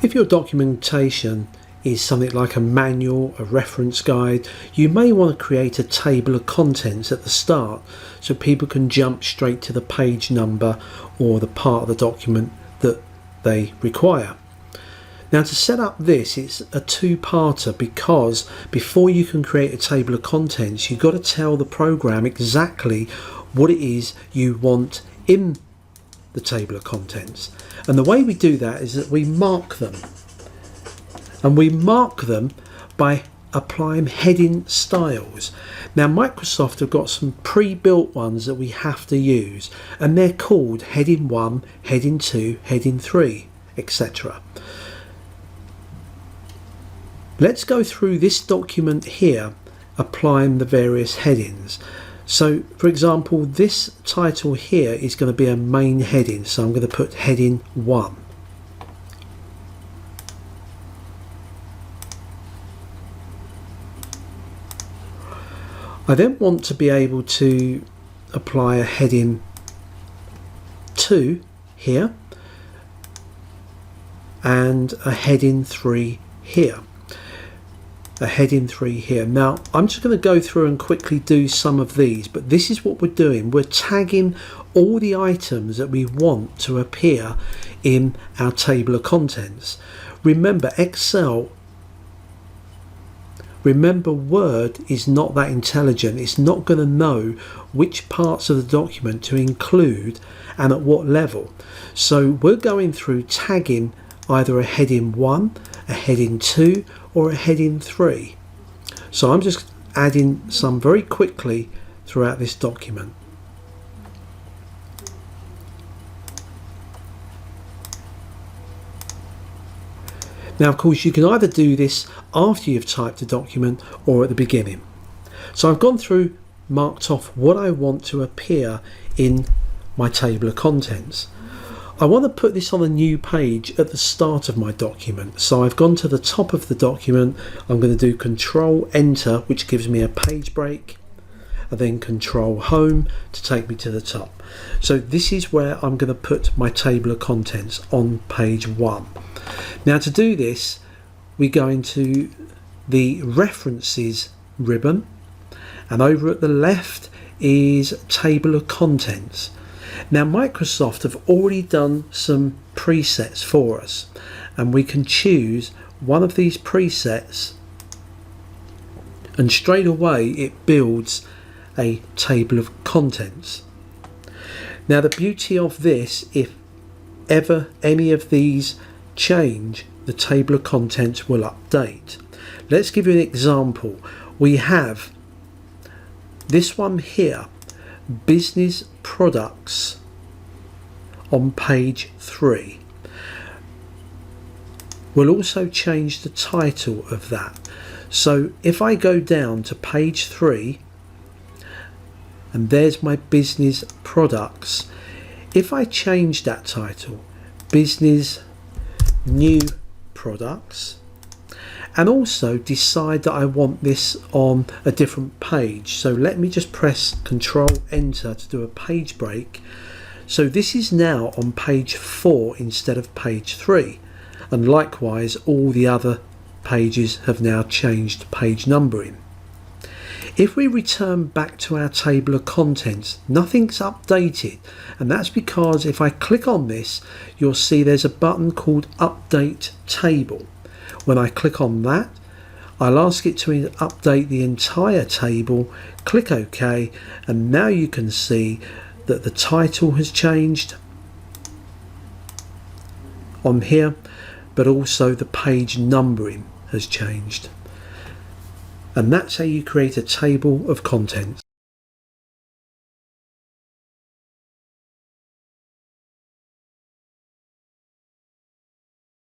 If your documentation is something like a manual, a reference guide, you may want to create a table of contents at the start so people can jump straight to the page number or the part of the document that they require. Now, to set up this, it's a two-parter, because before you can create a table of contents, you've got to tell the program exactly what it is you want in the table of contents. And the way we do that is that we mark them. And we mark them by applying heading styles. Now, Microsoft have got some pre-built ones that we have to use, and they're called heading 1, heading 2, heading 3, etc. Let's go through this document here, applying the various headings. So, for example, this title here is going to be a main heading, so I'm going to put heading 1. I then want to be able to apply a heading 2 here and a heading 3 here. A heading 3 here. Now, I'm just going to go through and quickly do some of these, but this is what we're doing. We're tagging all the items that we want to appear in our table of contents. Remember, Word is not that intelligent. It's not going to know which parts of the document to include and at what level. So we're going through tagging either a heading 1, a heading 2, or a heading 3. So I'm just adding some very quickly throughout this document. Now, of course, you can either do this after you've typed a document or at the beginning. So I've gone through, marked off what I want to appear in my table of contents. I want to put this on a new page at the start of my document. So I've gone to the top of the document. I'm going to do Control Enter, which gives me a page break, and then Control Home to take me to the top. So this is where I'm going to put my table of contents, on page 1. Now, to do this, we go into the References ribbon, and over at the left is Table of Contents. Now, Microsoft have already done some presets for us, and we can choose one of these presets, and straight away it builds a table of contents. Now, the beauty of this, if ever any of these change, the table of contents will update. Let's give you an example. We have this one here, Business Products, on page 3. We'll also change the title of that. So if I go down to page 3, and there's my Business Products, if I change that title, Business New Products, and also decide that I want this on a different page, so let me just press Control Enter to do a page break. So this is now on page 4 instead of page 3, and likewise all the other pages have now changed page numbering. If we return back to our table of contents, nothing's updated, and that's because if I click on this, you'll see there's a button called Update Table. When I click on that, I'll ask it to update the entire table, click OK, and now you can see that the title has changed on here, but also the page numbering has changed. And that's how you create a table of contents.